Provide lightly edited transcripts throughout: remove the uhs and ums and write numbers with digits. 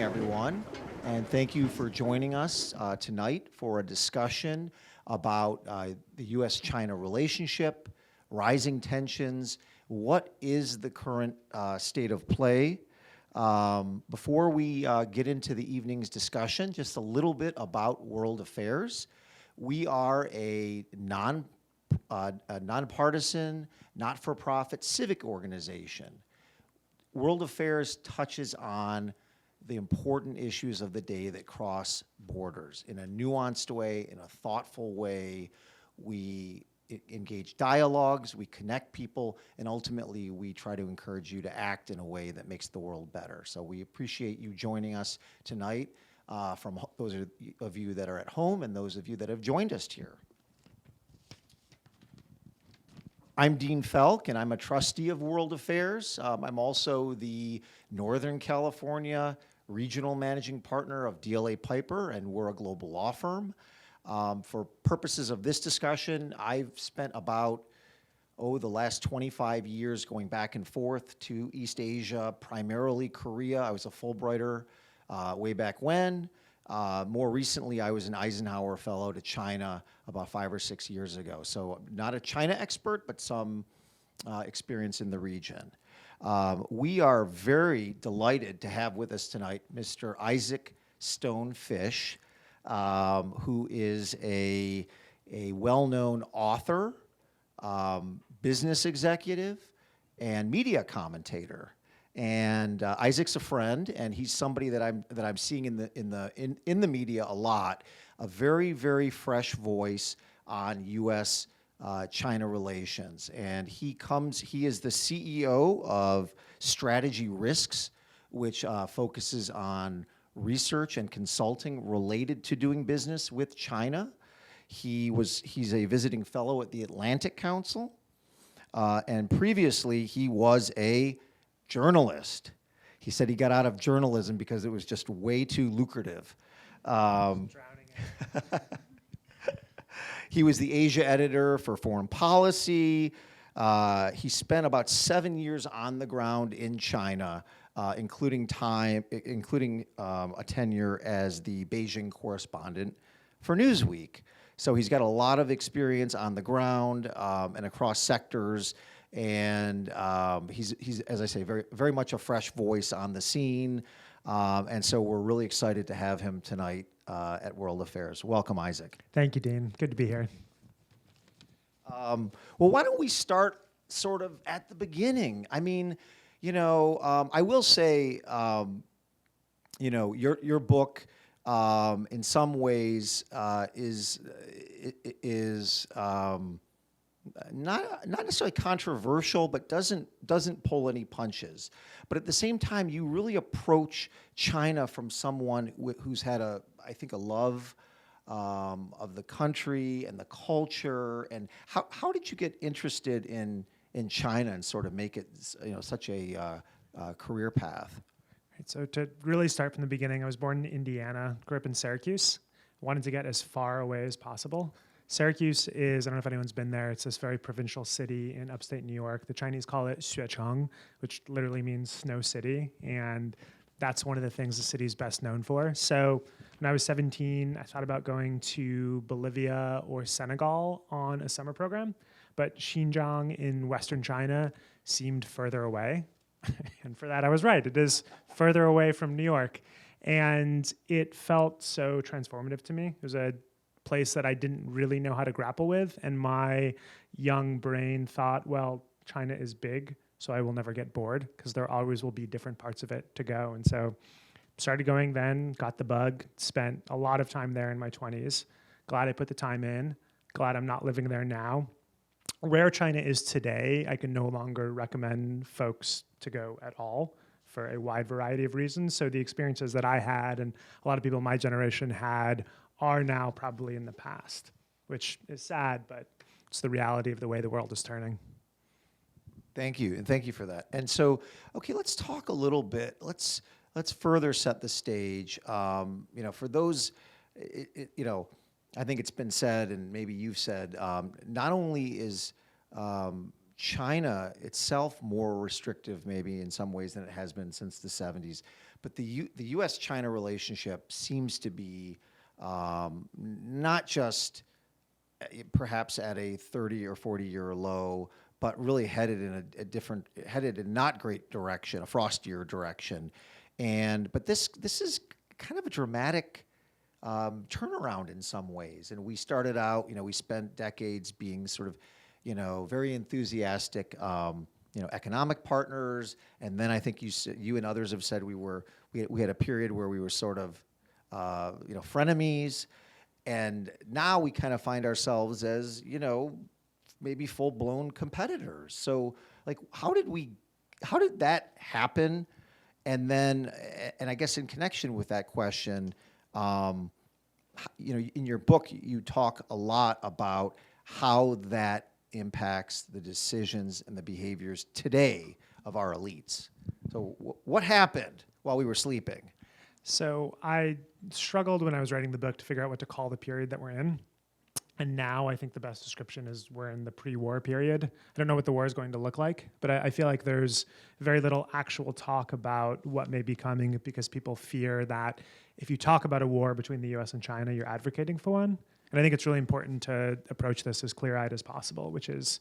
everyone, and thank you for joining us tonight for a discussion about the U.S.-China relationship, rising tensions, what is the current state of play. Before we get into the evening's discussion, just a little bit about World Affairs. We are a nonpartisan, not-for-profit civic organization. World Affairs touches on the important issues of the day that cross borders in a nuanced way, in a thoughtful way. We engage dialogues, we connect people, and ultimately we try to encourage you to act in a way that makes the world better. So we appreciate you joining us tonight, from those of you that are at home and those of you that have joined us here. I'm Dean Felk, and I'm a trustee of World Affairs. I'm also the Northern California regional managing partner of DLA Piper, and we're a global law firm. For purposes of this discussion, I've spent about, the last 25 years going back and forth to East Asia, primarily Korea. I was a Fulbrighter way back when. More recently, I was an Eisenhower Fellow to China about 5 or 6 years ago. So not a China expert, but some experience in the region. We are very delighted to have with us tonight Mr. Isaac Stone Fish, who is a well-known author, business executive, and media commentator. And Isaac's a friend, and he's somebody that I'm seeing in the media a lot. A very, very fresh voice on U.S. China relations, and he is the CEO of Strategy Risks, which focuses on research and consulting related to doing business with China. He's a visiting fellow at the Atlantic Council, and previously he was a journalist. He said he got out of journalism because it was just way too lucrative. Drowning in. He was the Asia editor for Foreign Policy. He spent about 7 years on the ground in China, including a tenure as the Beijing correspondent for Newsweek. So he's got a lot of experience on the ground and across sectors. And he's, as I say, very, very much a fresh voice on the scene. And so we're really excited to have him tonight at World Affairs. Welcome, Isaac. Thank you, Dean. Good to be here. Well, why don't we start sort of at the beginning? I mean, I will say, your book in some ways is not necessarily controversial, but doesn't pull any punches. But at the same time, you really approach China from someone who's had I think a love of the country and the culture. And how did you get interested in China and sort of make it such a career path? Right, so to really start from the beginning, I was born in Indiana, grew up in Syracuse, wanted to get as far away as possible. Syracuse is, I don't know if anyone's been there, it's this very provincial city in upstate New York. The Chinese call it Xuecheng, which literally means snow city, and that's one of the things the city's best known for. So when I was 17, I thought about going to Bolivia or Senegal on a summer program, but Xinjiang in Western China seemed further away. And for that, I was right. It is further away from New York. And it felt so transformative to me. It was a place that I didn't really know how to grapple with. And my young brain thought, well, China is big, so I will never get bored because there always will be different parts of it to go. And so started going then, got the bug, spent a lot of time there in my 20s. Glad I put the time in. Glad I'm not living there now. Where China is today, I can no longer recommend folks to go at all for a wide variety of reasons. So the experiences that I had and a lot of people my generation had are now probably in the past, which is sad, but it's the reality of the way the world is turning. Thank you, and thank you for that. And so, okay, let's talk a little bit. Let's further set the stage. For those, I think it's been said, and maybe you've said, not only is China itself more restrictive maybe in some ways than it has been since the 70s. But the U.S.-China relationship seems to be not just perhaps at a 30 or 40-year low, but really headed in headed in not great direction, a frostier direction. But this is kind of a dramatic turnaround in some ways. And we started out, we spent decades being sort of, very enthusiastic, economic partners. And then I think you and others have said we had a period where we were sort of, frenemies. And now we kind of find ourselves as, maybe full-blown competitors. So, like, how did that happen? And then, and I guess in connection with that question, in your book, you talk a lot about how that impacts the decisions and the behaviors today of our elites. So what happened while we were sleeping? So I struggled when I was writing the book to figure out what to call the period that we're in. And now I think the best description is we're in the pre-war period. I don't know what the war is going to look like, but I feel like there's very little actual talk about what may be coming because people fear that if you talk about a war between the US and China, you're advocating for one. And I think it's really important to approach this as clear-eyed as possible, which is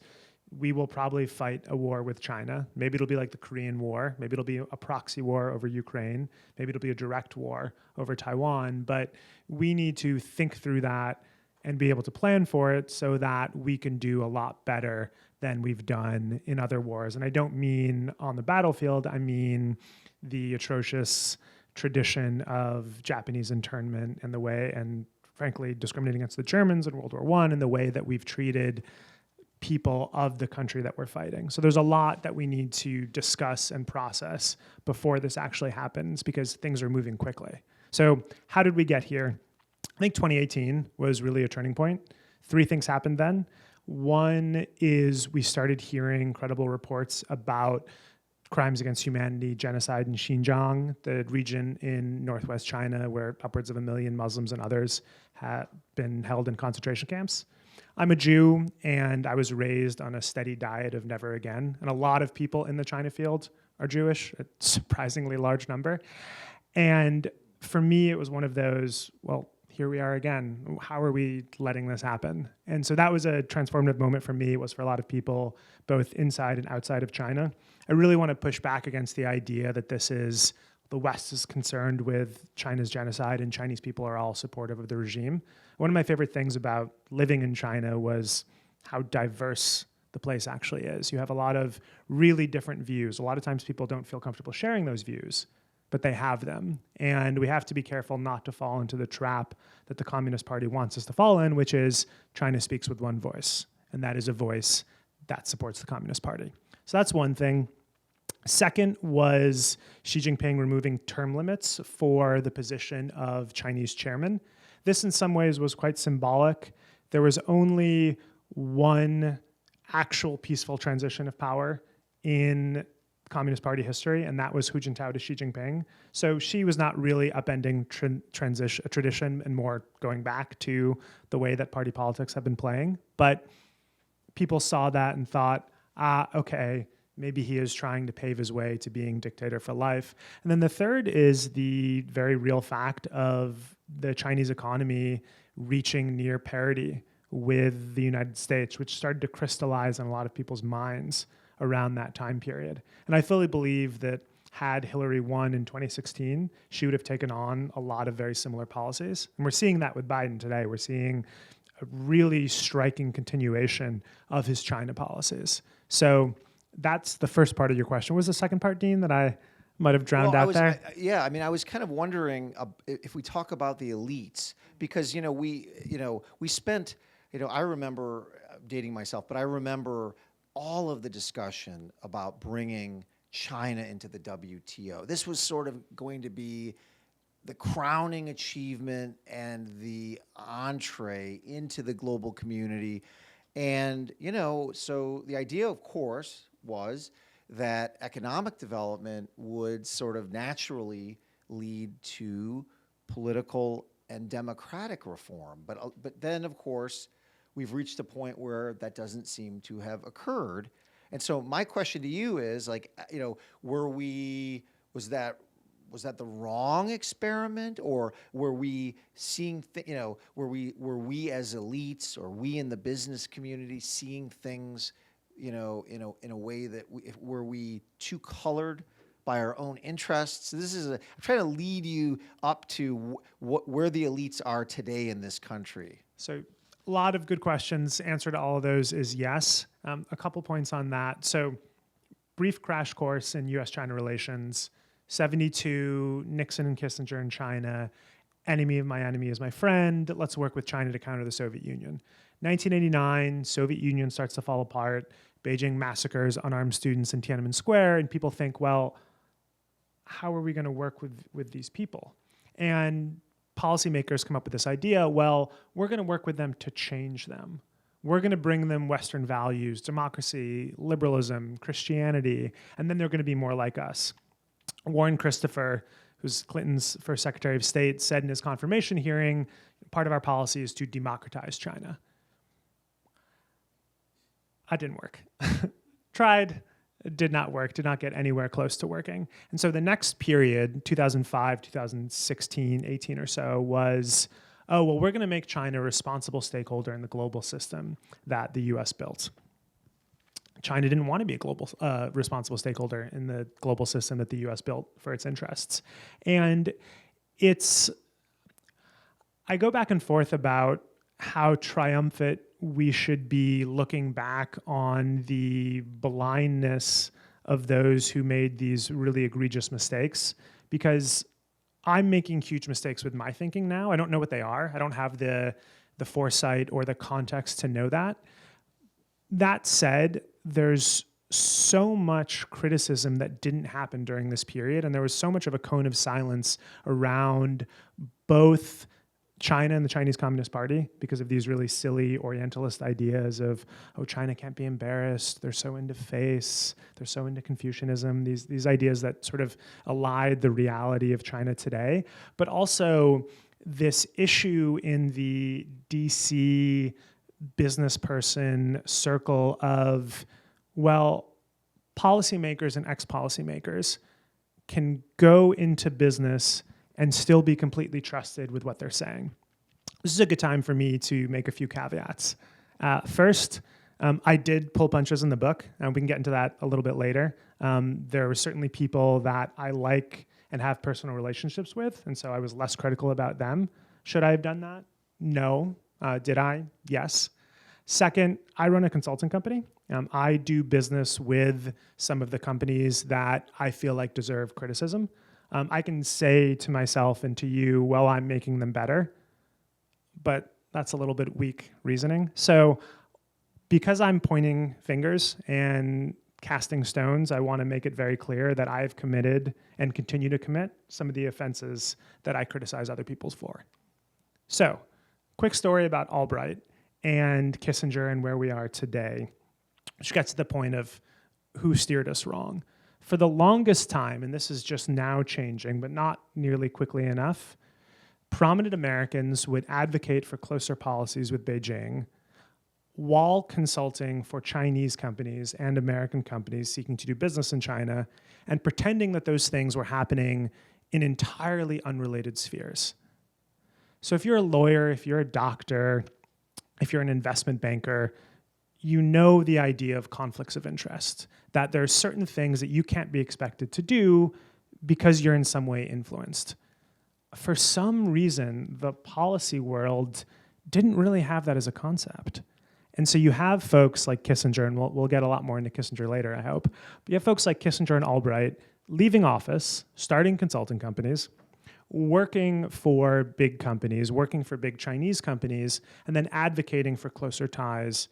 we will probably fight a war with China. Maybe it'll be like the Korean War. Maybe it'll be a proxy war over Ukraine. Maybe it'll be a direct war over Taiwan. But we need to think through that and be able to plan for it so that we can do a lot better than we've done in other wars. And I don't mean on the battlefield. I mean the atrocious tradition of Japanese internment and the way, and frankly, discriminating against the Germans in World War I and the way that we've treated people of the country that we're fighting. So there's a lot that we need to discuss and process before this actually happens because things are moving quickly. So how did we get here? I think 2018 was really a turning point. 3 things happened then. One is we started hearing credible reports about crimes against humanity, genocide in Xinjiang, the region in northwest China where upwards of 1 million Muslims and others have been held in concentration camps. I'm a Jew, and I was raised on a steady diet of never again. And a lot of people in the China field are Jewish, a surprisingly large number. And for me, it was one of those, well, here we are again. How are we letting this happen? And so that was a transformative moment for me. It was for a lot of people, both inside and outside of China. I really want to push back against the idea that the West is concerned with China's genocide and Chinese people are all supportive of the regime. One of my favorite things about living in China was how diverse the place actually is. You have a lot of really different views. A lot of times people don't feel comfortable sharing those views, but they have them. And we have to be careful not to fall into the trap that the Communist Party wants us to fall in, which is China speaks with one voice. And that is a voice that supports the Communist Party. So that's one thing. Second was Xi Jinping removing term limits for the position of Chinese chairman. This in some ways was quite symbolic. There was only one actual peaceful transition of power in Communist Party history, and that was Hu Jintao to Xi Jinping. So Xi was not really upending tradition and more going back to the way that party politics have been playing. But people saw that and thought, okay, maybe he is trying to pave his way to being dictator for life. And then the third is the very real fact of the Chinese economy reaching near parity with the United States, which started to crystallize in a lot of people's minds around that time period. And I fully believe that had Hillary won in 2016, she would have taken on a lot of very similar policies. And we're seeing that with Biden today. We're seeing a really striking continuation of his China policies. So that's the first part of your question. What was the second part, Dean, that I might have drowned out there? I was kind of wondering if we talk about the elites, because we spent, I remember dating myself, but I remember all of the discussion about bringing China into the WTO. This was sort of going to be the crowning achievement and the entree into the global community. And, so the idea, of course, was that economic development would sort of naturally lead to political and democratic reform. But then, of course, we've reached a point where that doesn't seem to have occurred. And so my question to you is like, was that the wrong experiment, or were we seeing, were we as elites, or we in the business community seeing things, in a way that were we too colored by our own interests? I'm trying to lead you up to where the elites are today in this country. So a lot of good questions. Answer to all of those is yes. A couple points on that. So brief crash course in U.S.-China relations. 72, Nixon and Kissinger in China. Enemy of my enemy is my friend. Let's work with China to counter the Soviet Union. 1989, Soviet Union starts to fall apart. Beijing massacres unarmed students in Tiananmen Square, and people think, well, how are we going to work with these people? And policymakers come up with this idea, well, we're going to work with them to change them. We're going to bring them Western values, democracy, liberalism, Christianity, and then they're going to be more like us. Warren Christopher, who's Clinton's first Secretary of State, said in his confirmation hearing, part of our policy is to democratize China. That didn't work. Tried, did not work, did not get anywhere close to working. And so the next period, 2005, 2016, 18 or so, was, oh, well, we're going to make China a responsible stakeholder in the global system that the US built. China didn't want to be a global responsible stakeholder in the global system that the US built for its interests. And I go back and forth about how triumphant we should be looking back on the blindness of those who made these really egregious mistakes, because I'm making huge mistakes with my thinking now. I don't know what they are. I don't have the foresight or the context to know that. That said, there's so much criticism that didn't happen during this period, and there was so much of a cone of silence around both China and the Chinese Communist Party because of these really silly Orientalist ideas of, oh, China can't be embarrassed, they're so into face, they're so into Confucianism, these ideas that sort of allied the reality of China today, but also this issue in the DC business person circle of, well, policymakers and ex-policymakers can go into business and still be completely trusted with what they're saying. This is a good time for me to make a few caveats. First, I did pull punches in the book, and we can get into that a little bit later. There were certainly people that I like and have personal relationships with, and so I was less critical about them. Should I have done that? No. Did I? Yes. Second, I run a consulting company. I do business with some of the companies that I feel like deserve criticism. I can say to myself and to you, well, I'm making them better, but that's a little bit weak reasoning. So because I'm pointing fingers and casting stones, I want to make it very clear that I've committed and continue to commit some of the offenses that I criticize other people for. So, quick story about Albright and Kissinger and where we are today, which gets to the point of who steered us wrong. For the longest time, and this is just now changing, but not nearly quickly enough, prominent Americans would advocate for closer policies with Beijing while consulting for Chinese companies and American companies seeking to do business in China and pretending that those things were happening in entirely unrelated spheres. So if you're a lawyer, if you're a doctor, if you're an investment banker, you know the idea of conflicts of interest, that there are certain things that you can't be expected to do because you're in some way influenced. For some reason, the policy world didn't really have that as a concept. And so you have folks like Kissinger, and we'll get a lot more into Kissinger later, I hope, but you have folks like Kissinger and Albright leaving office, starting consulting companies, working for big companies, working for big Chinese companies, and then advocating for closer ties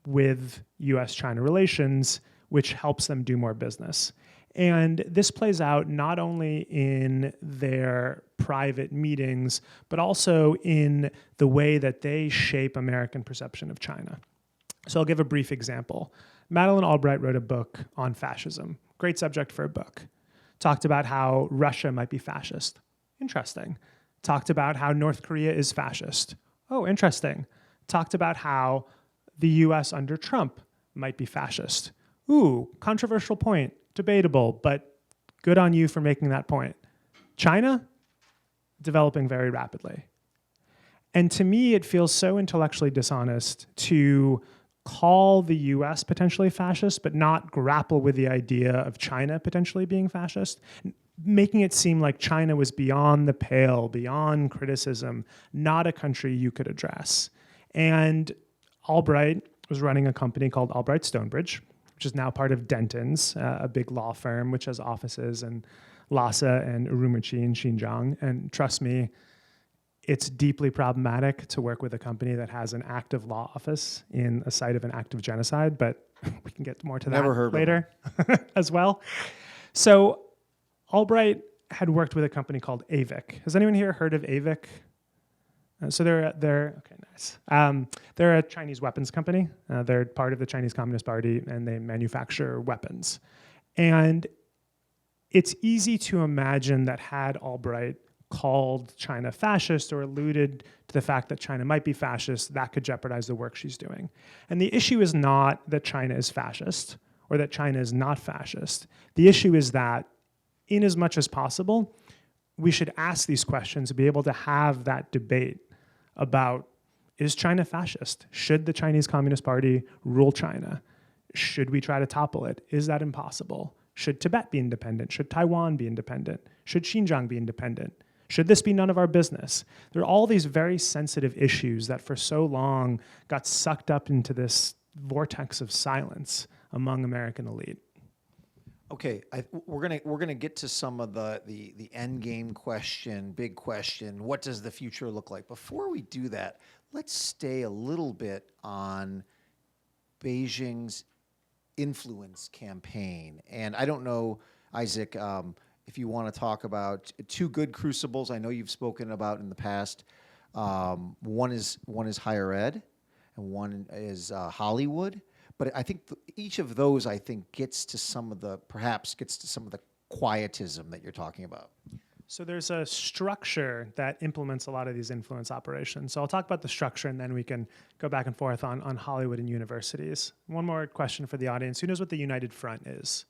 with US-China relations, which helps them do more business. And this plays out not only in their private meetings, but also in the way that they shape American perception of China. So I'll give a brief example. Madeleine Albright wrote a book on fascism. Great subject for a book. Talked about how Russia might be fascist. Interesting. Talked about how North Korea is fascist. Oh, interesting. Talked about how the US under Trump might be fascist. Ooh, controversial point, debatable, but good on you for making that point. China, developing very rapidly. And to me, it feels so intellectually dishonest to call the US potentially fascist, but not grapple with the idea of China potentially being fascist, making it seem like China was beyond the pale, beyond criticism, not a country you could address. And Albright was running a company called Albright Stonebridge, which is now part of Denton's, a big law firm, which has offices in Lhasa and Urumqi in Xinjiang. And trust me, it's deeply problematic to work with a company that has an active law office in a site of an active genocide, but we can get more to Never that heard later as well. So Albright had worked with a company called AVIC. Has anyone here heard of AVIC? So they're okay, nice. They're a Chinese weapons company. They're part of the Chinese Communist Party, and they manufacture weapons. And it's easy to imagine that had Albright called China fascist or alluded to the fact that China might be fascist, that could jeopardize the work she's doing. And the issue is not that China is fascist or that China is not fascist. The issue is that, in as much as possible, we should ask these questions to be able to have that debate about, is China fascist? Should the Chinese Communist Party rule China? Should we try to topple it? Is that impossible? Should Tibet be independent? Should Taiwan be independent? Should Xinjiang be independent? Should this be none of our business? There are all these very sensitive issues that for so long got sucked up into this vortex of silence among American elite. Okay, we're gonna get to some of the end game question, big question. What does the future look like? Before we do that, let's stay a little bit on Beijing's influence campaign. And I don't know, Isaac, if you want to talk about two good crucibles I know you've spoken about in the past. One is higher ed, and one is Hollywood. But I think each of those, I think, gets to some of the quietism that you're talking about. So there's a structure that implements a lot of these influence operations. So I'll talk about the structure, and then we can go back and forth on Hollywood and universities. One more question for the audience. Who knows what the United Front is?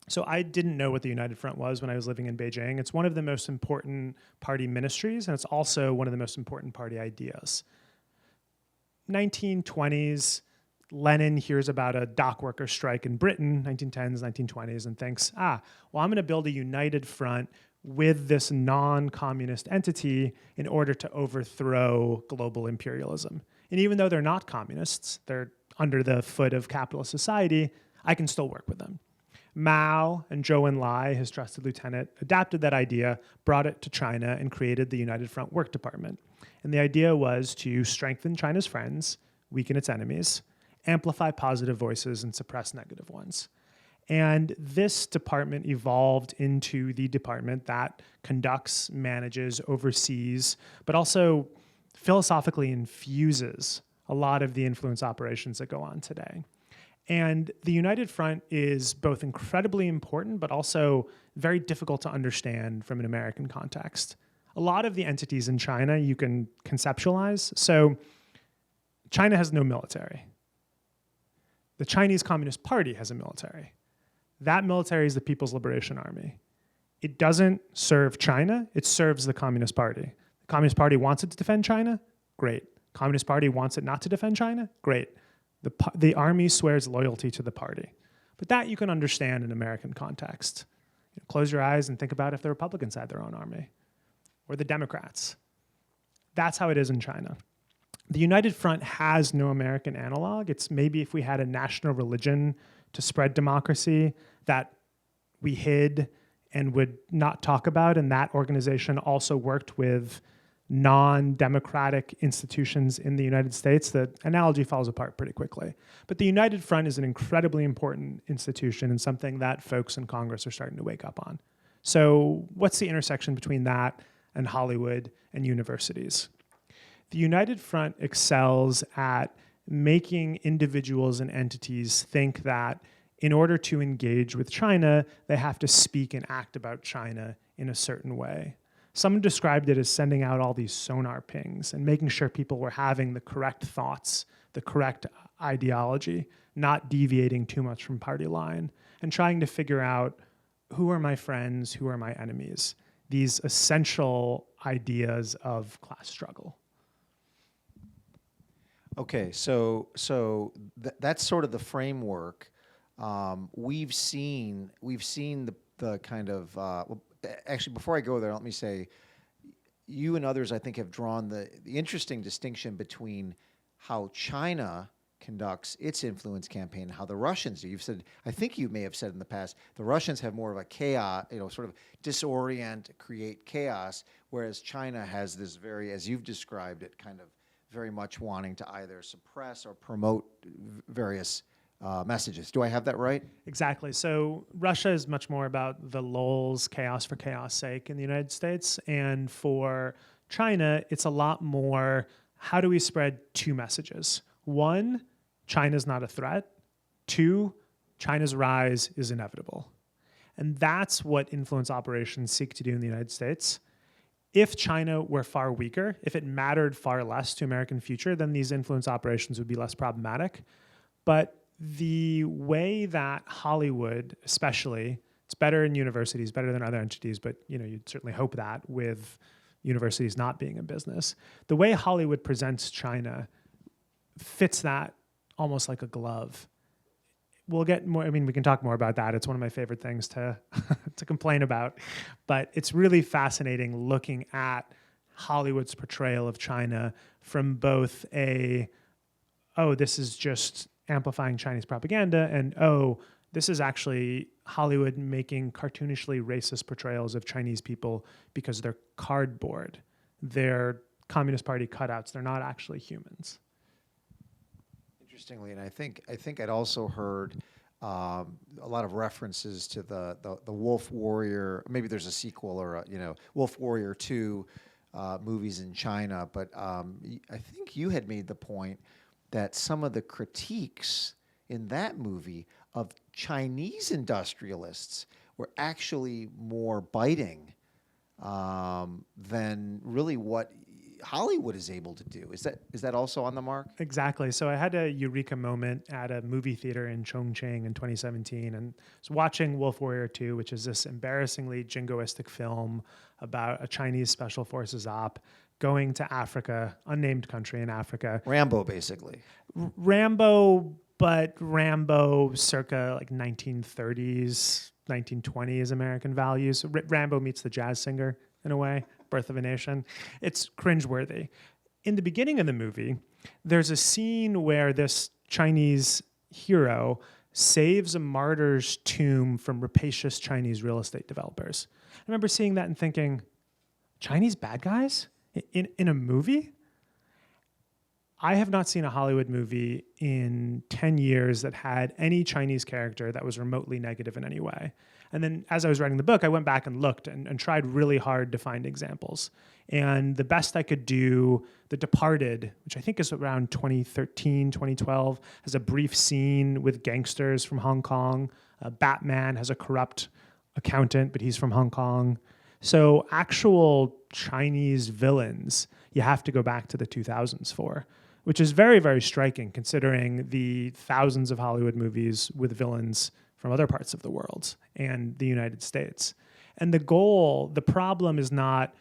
So I didn't know what the United Front was when I was living in Beijing. It's one of the most important party ministries, and it's also one of the most important party ideas. 1920s, Lenin hears about a dock worker strike in Britain, 1910s, 1920s, and thinks, well, I'm going to build a united front with this non-communist entity in order to overthrow global imperialism. And even though they're not communists, they're under the foot of capitalist society, I can still work with them. Mao and Zhou Enlai, his trusted lieutenant, adapted that idea, brought it to China, and created the United Front Work Department. And the idea was to strengthen China's friends, weaken its enemies, amplify positive voices, and suppress negative ones. And this department evolved into the department that conducts, manages, oversees, but also philosophically infuses a lot of the influence operations that go on today. And the United Front is both incredibly important, but also very difficult to understand from an American context. A lot of the entities in China you can conceptualize. So China has no military. The Chinese Communist Party has a military. That military is the People's Liberation Army. It doesn't serve China, it serves the Communist Party. The Communist Party wants it to defend China? Great. Communist Party wants it not to defend China? Great. The army swears loyalty to the party. But that you can understand in American context. Close your eyes and think about if the Republicans had their own army, or the Democrats. That's how it is in China. The United Front has no American analog. It's maybe if we had a national religion to spread democracy that we hid and would not talk about, and that organization also worked with non-democratic institutions in the United States, the analogy falls apart pretty quickly. But the United Front is an incredibly important institution and something that folks in Congress are starting to wake up on. So what's the intersection between that and Hollywood and universities? The United Front excels at making individuals and entities think that in order to engage with China, they have to speak and act about China in a certain way. Someone described it as sending out all these sonar pings and making sure people were having the correct thoughts, the correct ideology, not deviating too much from party line, and trying to figure out who are my friends, who are my enemies, these essential ideas of class struggle. Okay, so that's sort of the framework. We've seen the kind of actually, before I go there, let me say, you and others, I think, have drawn the interesting distinction between how China conducts its influence campaign and how the Russians do. You've said, I think you may have said in the past, the Russians have more of a chaos, sort of disorient, create chaos, whereas China has this very, as you've described it, kind of very much wanting to either suppress or promote various messages. Do I have that right? Exactly. So Russia is much more about the lulz, chaos for chaos sake in the United States. And for China, it's a lot more, how do we spread two messages? One, China's not a threat. Two, China's rise is inevitable. And that's what influence operations seek to do in the United States. If China were far weaker, if it mattered far less to American future, then these influence operations would be less problematic. But the way that Hollywood, especially, it's better in universities, better than other entities, but you'd certainly hope that with universities not being a business. The way Hollywood presents China fits that almost like a glove. We'll get more, we can talk more about that. It's one of my favorite things to to complain about. But it's really fascinating looking at Hollywood's portrayal of China from both this is just amplifying Chinese propaganda, and this is actually Hollywood making cartoonishly racist portrayals of Chinese people because they're cardboard. They're Communist Party cutouts. They're not actually humans. Interestingly, and I think I'd also heard a lot of references to the Wolf Warrior. Maybe there's a sequel or Wolf Warrior 2 movies in China. But I think you had made the point that some of the critiques in that movie of Chinese industrialists were actually more biting than really what Hollywood is able to do. Is that also on the mark? Exactly. So I had a eureka moment at a movie theater in Chongqing in 2017, and was watching Wolf Warrior 2, which is this embarrassingly jingoistic film about a Chinese special forces op going to Africa, unnamed country in Africa. Rambo, basically. Rambo, but Rambo circa like 1930s, 1920s American values. Rambo meets the jazz singer in a way, Birth of a Nation. It's cringeworthy. In the beginning of the movie, there's a scene where this Chinese hero saves a martyr's tomb from rapacious Chinese real estate developers. I remember seeing that and thinking, Chinese bad guys in a movie? I have not seen a Hollywood movie in 10 years that had any Chinese character that was remotely negative in any way. And then as I was writing the book, I went back and looked and tried really hard to find examples. And the best I could do, The Departed, which I think is around 2013, 2012, has a brief scene with gangsters from Hong Kong. Batman has a corrupt accountant, but he's from Hong Kong. So actual Chinese villains, you have to go back to the 2000s for, which is very, very striking considering the thousands of Hollywood movies with villains from other parts of the world and the United States. And the problem is not,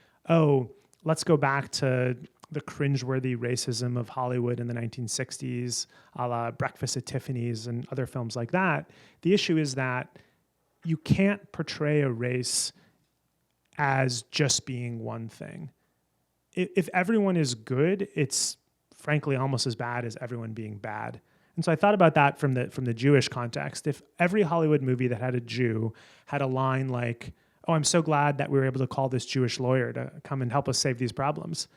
let's go back to the cringeworthy racism of Hollywood in the 1960s, a la Breakfast at Tiffany's and other films like that. The issue is that you can't portray a race as just being one thing. If everyone is good, it's frankly almost as bad as everyone being bad. And so I thought about that from the Jewish context. If every Hollywood movie that had a Jew had a line like, I'm so glad that we were able to call this Jewish lawyer to come and help us save these problems,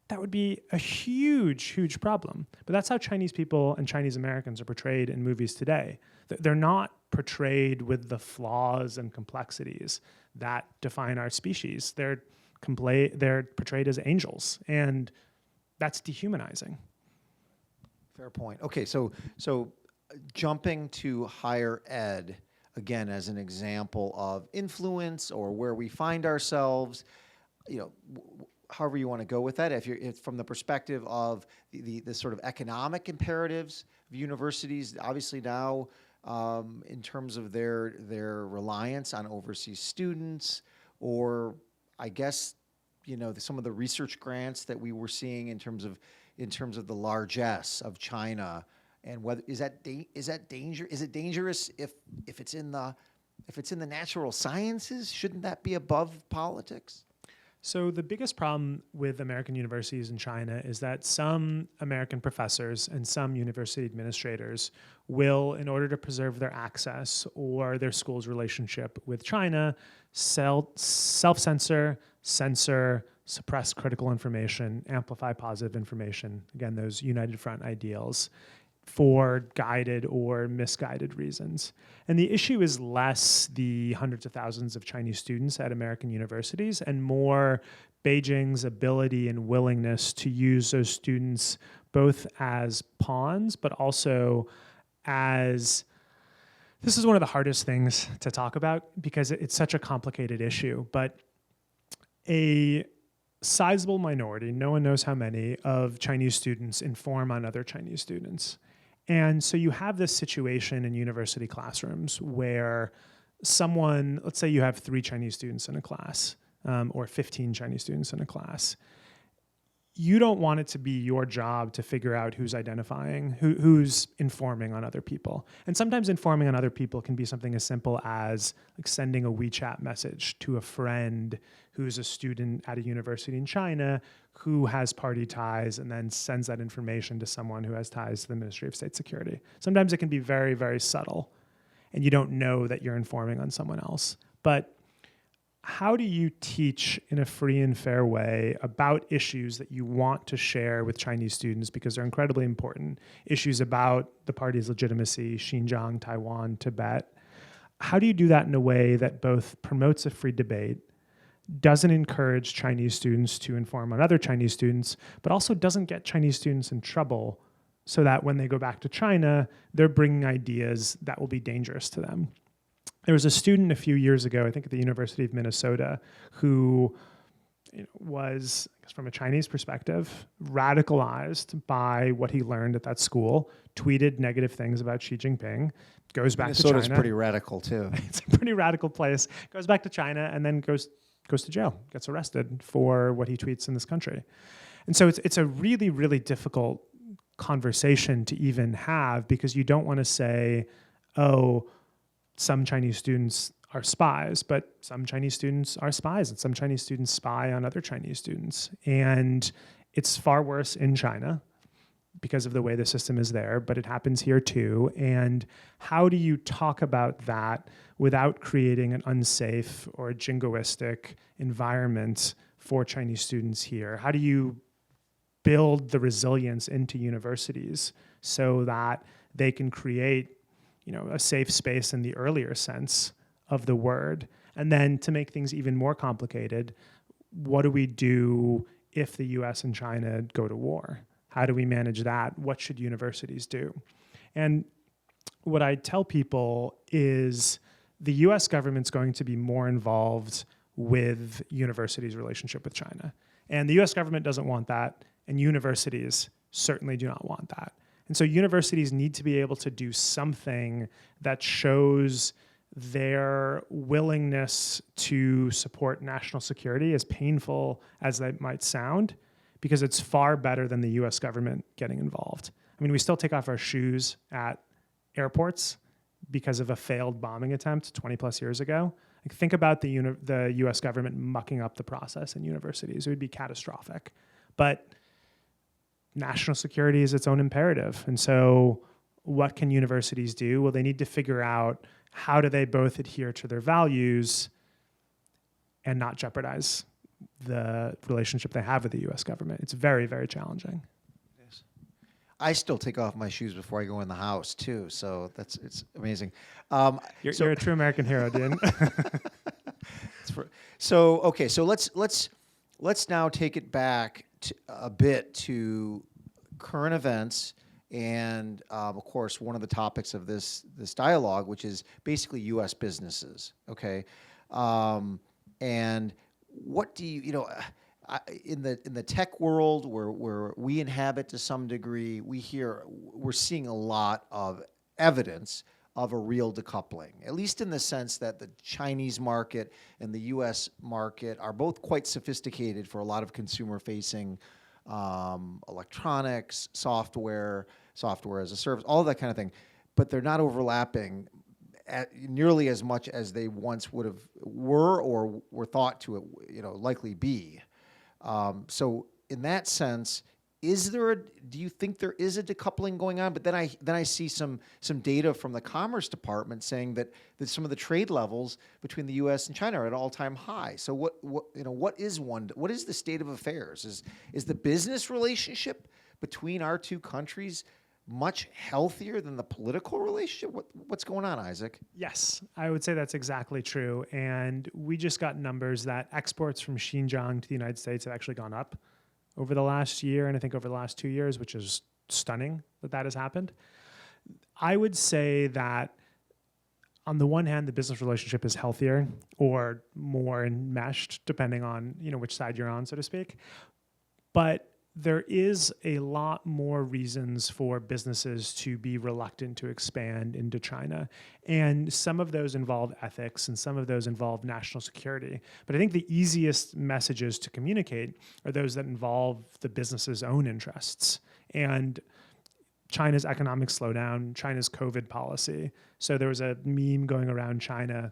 that would be a huge, huge problem. But that's how Chinese people and Chinese Americans are portrayed in movies today. They're not portrayed with the flaws and complexities that define our species. They're portrayed as angels, and that's dehumanizing. Fair point. Okay, so jumping to higher ed, again, as an example of influence or where we find ourselves, however you want to go with that. If from the perspective of the sort of economic imperatives of universities, obviously now in terms of their reliance on overseas students, or I guess some of the research grants that we were seeing in terms of the largesse of China, and whether is it dangerous if it's in the natural sciences? Shouldn't that be above politics? So the biggest problem with American universities in China is that some American professors and some university administrators will, in order to preserve their access or their school's relationship with China, self-censor, censor, suppress critical information, amplify positive information, again, those United Front ideals, for guided or misguided reasons. And the issue is less the hundreds of thousands of Chinese students at American universities and more Beijing's ability and willingness to use those students both as pawns, but also as, this is one of the hardest things to talk about because it's such a complicated issue, but a sizable minority, no one knows how many, of Chinese students inform on other Chinese students. And so you have this situation in university classrooms where someone, let's say you have 3 Chinese students in a class, or 15 Chinese students in a class. You don't want it to be your job to figure out who's identifying, who's informing on other people. And sometimes informing on other people can be something as simple as like sending a WeChat message to a friend who's a student at a university in China who has party ties and then sends that information to someone who has ties to the Ministry of State Security. Sometimes it can be very, very subtle, and you don't know that you're informing on someone else. But how do you teach in a free and fair way about issues that you want to share with Chinese students because they're incredibly important, issues about the party's legitimacy, Xinjiang, Taiwan, Tibet? How do you do that in a way that both promotes a free debate, doesn't encourage Chinese students to inform on other Chinese students, but also doesn't get Chinese students in trouble so that when they go back to China, they're bringing ideas that will be dangerous to them? There was a student a few years ago, I think at the University of Minnesota, who was, I guess from a Chinese perspective, radicalized by what he learned at that school, tweeted negative things about Xi Jinping, goes back to China. Minnesota's pretty radical too. It's a pretty radical place. Goes back to China and then goes to jail, gets arrested for what he tweets in this country. And so it's a really, really difficult conversation to even have because you don't want to say, oh, some Chinese students are spies, but some Chinese students are spies and some Chinese students spy on other Chinese students. And it's far worse in China because of the way the system is there, but it happens here too. And how do you talk about that without creating an unsafe or jingoistic environment for Chinese students here? How do you build the resilience into universities so that they can create a safe space in the earlier sense of the word? And then to make things even more complicated, what do we do if the US and China go to war? How do we manage that? What should universities do? And what I tell people is the US government's going to be more involved with universities' relationship with China. And the US government doesn't want that, and universities certainly do not want that. And so universities need to be able to do something that shows their willingness to support national security, as painful as that might sound, because it's far better than the US government getting involved. I mean, we still take off our shoes at airports because of a failed bombing attempt 20 plus years ago. Like, think about the US government mucking up the process in universities. It would be catastrophic. But national security is its own imperative. And so what can universities do? Well, they need to figure out how do they both adhere to their values and not jeopardize the relationship they have with the US government. It's very, very challenging. Yes. I still take off my shoes before I go in the house too, so it's amazing. You're a true American hero, Dean. So let's now take it back a bit to current events, and of course, one of the topics of this dialogue, which is basically U.S. businesses. Okay, and what do in the tech world where we inhabit to some degree, we're seeing a lot of evidence of a real decoupling, at least in the sense that the Chinese market and the U.S. market are both quite sophisticated for a lot of consumer-facing electronics, software as a service, all of that kind of thing, but they're not overlapping nearly as much as they once were or were thought to, likely be. So in that sense, do you think there is a decoupling going on? But then I see some data from the Commerce Department saying that some of the trade levels between the U.S. and China are at all-time high. So what is the state of affairs? Is the business relationship between our two countries much healthier than the political relationship? What's going on, Isaac? Yes, I would say that's exactly true. And we just got numbers that exports from Xinjiang to the United States have actually gone up over the last year, and I think over the last 2 years, which is stunning that has happened. I would say that on the one hand, the business relationship is healthier or more enmeshed, depending on which side you're on, so to speak. But there is a lot more reasons for businesses to be reluctant to expand into China. And some of those involve ethics and some of those involve national security. But I think the easiest messages to communicate are those that involve the business's own interests. And China's economic slowdown, China's COVID policy. So there was a meme going around China,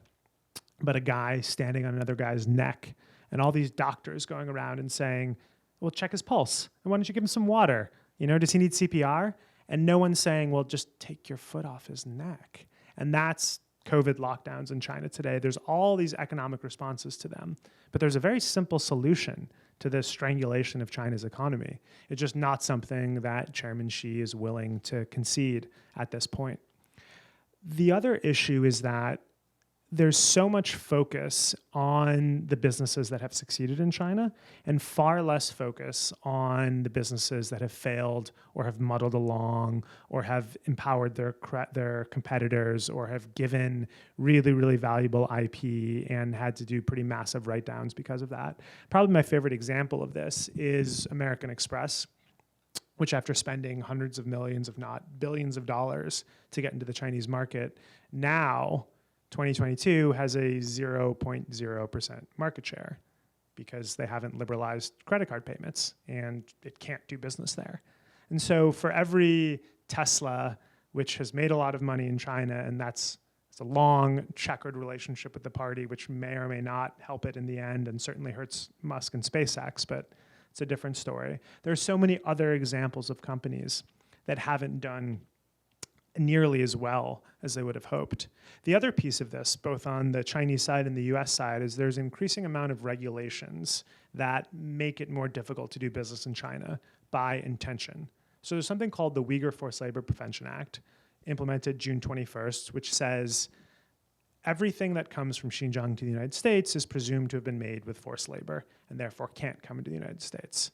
but a guy standing on another guy's neck, and all these doctors going around and saying, well, check his pulse. And why don't you give him some water? Does he need CPR? And no one's saying, well, just take your foot off his neck. And that's COVID lockdowns in China today. There's all these economic responses to them. But there's a very simple solution to this strangulation of China's economy. It's just not something that Chairman Xi is willing to concede at this point. The other issue is that there's so much focus on the businesses that have succeeded in China and far less focus on the businesses that have failed or have muddled along or have empowered their competitors or have given really, really valuable IP and had to do pretty massive write-downs because of that. Probably my favorite example of this is American Express, which after spending hundreds of millions, if not billions of dollars to get into the Chinese market, now 2022 has a 0.0% market share because they haven't liberalized credit card payments and it can't do business there. And so for every Tesla, which has made a lot of money in China, and it's a long checkered relationship with the party, which may or may not help it in the end and certainly hurts Musk and SpaceX, but it's a different story. There's so many other examples of companies that haven't done nearly as well as they would have hoped. The other piece of this, both on the Chinese side and the US side, is there's an increasing amount of regulations that make it more difficult to do business in China by intention. So there's something called the Uyghur Forced Labor Prevention Act, implemented June 21st, which says everything that comes from Xinjiang to the United States is presumed to have been made with forced labor and therefore can't come into the United States.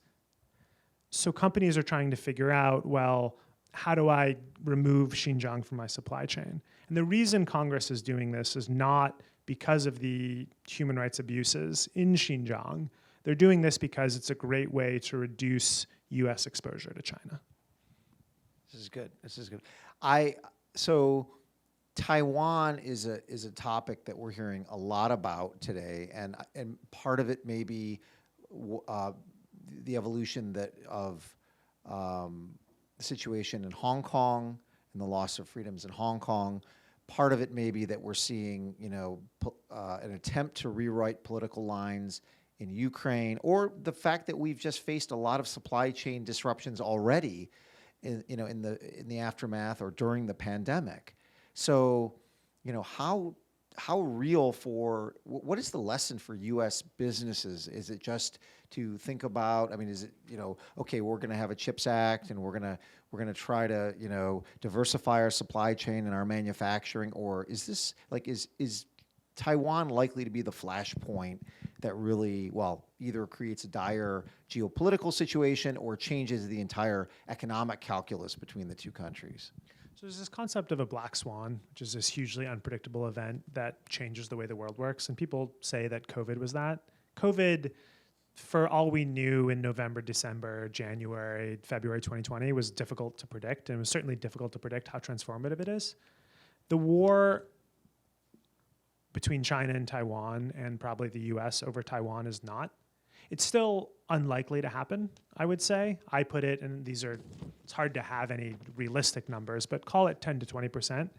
So companies are trying to figure out, well, how do I remove Xinjiang from my supply chain? And the reason Congress is doing this is not because of the human rights abuses in Xinjiang. They're doing this because it's a great way to reduce U.S. exposure to China. This is good. So Taiwan is a topic that we're hearing a lot about today, and part of it may be the evolution of the situation in Hong Kong and the loss of freedoms in Hong Kong. Part of it may be that we're seeing, an attempt to rewrite political lines in Ukraine, or the fact that we've just faced a lot of supply chain disruptions already, in the aftermath or during the pandemic. So, how real what is the lesson for U.S. businesses? Is it just to think about, is it, okay, we're going to have a CHIPS Act and we're going to try to, diversify our supply chain and our manufacturing, or is this is Taiwan likely to be the flashpoint that really, either creates a dire geopolitical situation or changes the entire economic calculus between the two countries? So there's this concept of a black swan, which is this hugely unpredictable event that changes the way the world works. And people say that COVID was that. COVID for all we knew in November, December, January, February 2020, it was difficult to predict, and it was certainly difficult to predict how transformative it is. The war between China and Taiwan, and probably the US over Taiwan, is not. It's still unlikely to happen, I would say. I put it, and it's hard to have any realistic numbers, but call it 10 to 20%.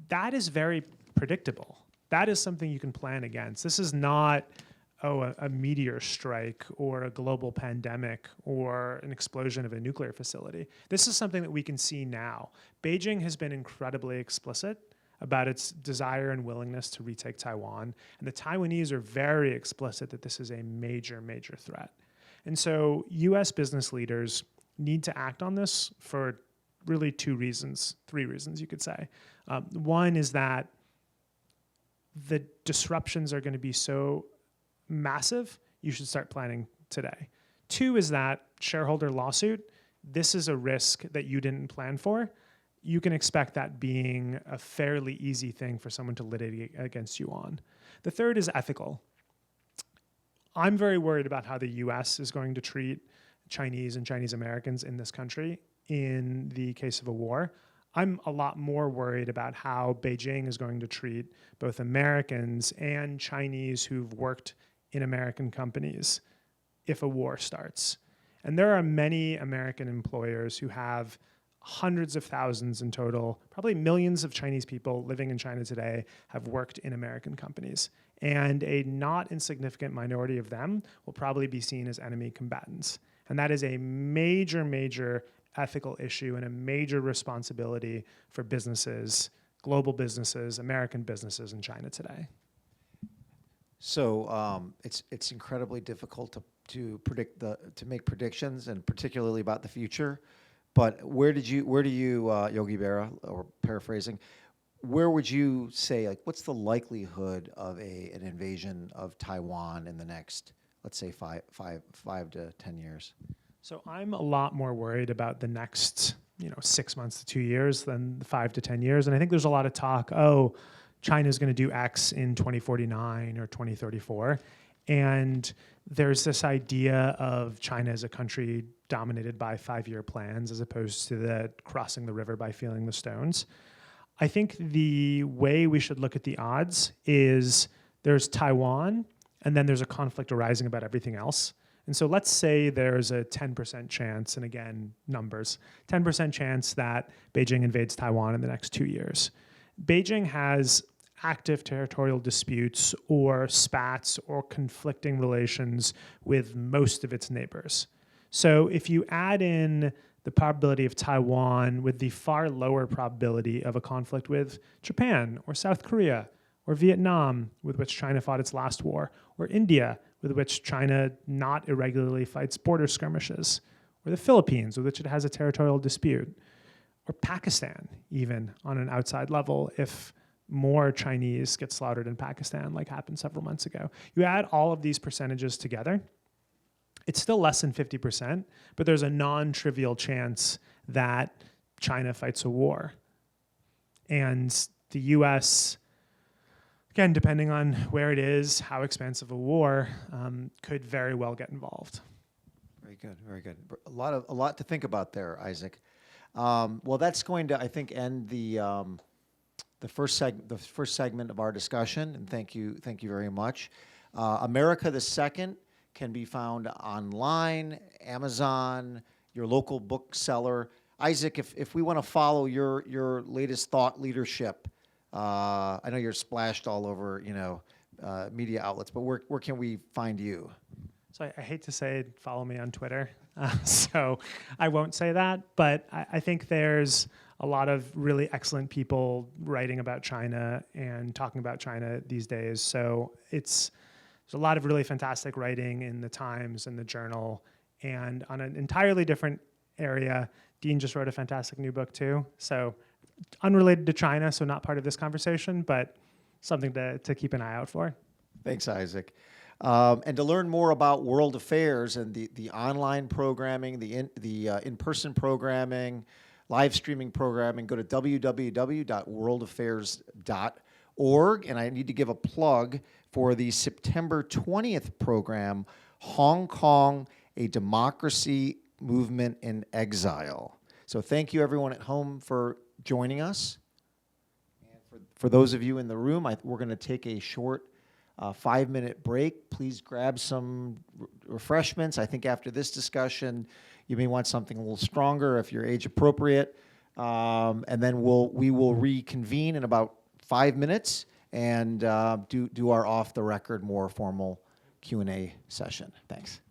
That is very predictable. That is something you can plan against. This is not, a meteor strike or a global pandemic or an explosion of a nuclear facility. This is something that we can see now. Beijing has been incredibly explicit about its desire and willingness to retake Taiwan, and the Taiwanese are very explicit that this is a major, major threat. And so US business leaders need to act on this for really three reasons, you could say. One is that the disruptions are going to be so massive, you should start planning today. Two is that shareholder lawsuit, this is a risk that you didn't plan for. You can expect that being a fairly easy thing for someone to litigate against you on. The third is ethical. I'm very worried about how the US is going to treat Chinese and Chinese Americans in this country in the case of a war. I'm a lot more worried about how Beijing is going to treat both Americans and Chinese who've worked in American companies if a war starts. And there are many American employers who have hundreds of thousands in total, probably millions of Chinese people living in China today have worked in American companies. And a not insignificant minority of them will probably be seen as enemy combatants. And that is a major, major ethical issue and a major responsibility for businesses, global businesses, American businesses in China today. So it's incredibly difficult to predict to make predictions, and particularly about the future. But where do you, Yogi Berra, or paraphrasing, where would you say, like, what's the likelihood of an invasion of Taiwan in the next, let's say, five to 10 years? So I'm a lot more worried about the next, 6 months to 2 years than 5 to 10 years. And I think there's a lot of talk, China's going to do X in 2049 or 2034. And there's this idea of China as a country dominated by 5-year plans as opposed to the crossing the river by feeling the stones. I think the way we should look at the odds is there's Taiwan, and then there's a conflict arising about everything else. And so let's say there's a 10% chance, and again, numbers, 10% chance that Beijing invades Taiwan in the next 2 years. Beijing has active territorial disputes or spats or conflicting relations with most of its neighbors. So if you add in the probability of Taiwan with the far lower probability of a conflict with Japan or South Korea or Vietnam, with which China fought its last war, or India, with which China not irregularly fights border skirmishes, or the Philippines, with which it has a territorial dispute, or Pakistan, even on an outside level, if more Chinese get slaughtered in Pakistan, like happened several months ago. You add all of these percentages together, it's still less than 50%, but there's a non-trivial chance that China fights a war. And the US, again, depending on where it is, how expensive a war, could very well get involved. Very good, very good. A lot to think about there, Isaac. Well, that's going to, I think, end the first segment of our discussion, and thank you very much. America the Second can be found online, Amazon, your local bookseller. Isaac, if we want to follow your latest thought leadership, I know you're splashed all over media outlets, but where can we find you? So I hate to say follow me on Twitter, so I won't say that, but I think there's a lot of really excellent people writing about China and talking about China these days. So there's a lot of really fantastic writing in the Times and the Journal. And on an entirely different area, Dean just wrote a fantastic new book too. So unrelated to China, so not part of this conversation, but something to keep an eye out for. Thanks, Isaac. And to learn more about World Affairs and the online programming, the in-person programming, live streaming programming, go to www.worldaffairs.org. And I need to give a plug for the September 20th program, Hong Kong, a Democracy Movement in Exile. So thank you everyone at home for joining us. And for those of you in the room, we're going to take a short 5-minute break. Please grab some refreshments. I think after this discussion, you may want something a little stronger if you're age appropriate. And then we will reconvene in about 5 minutes and do our off the record, more formal Q&A session. Thanks.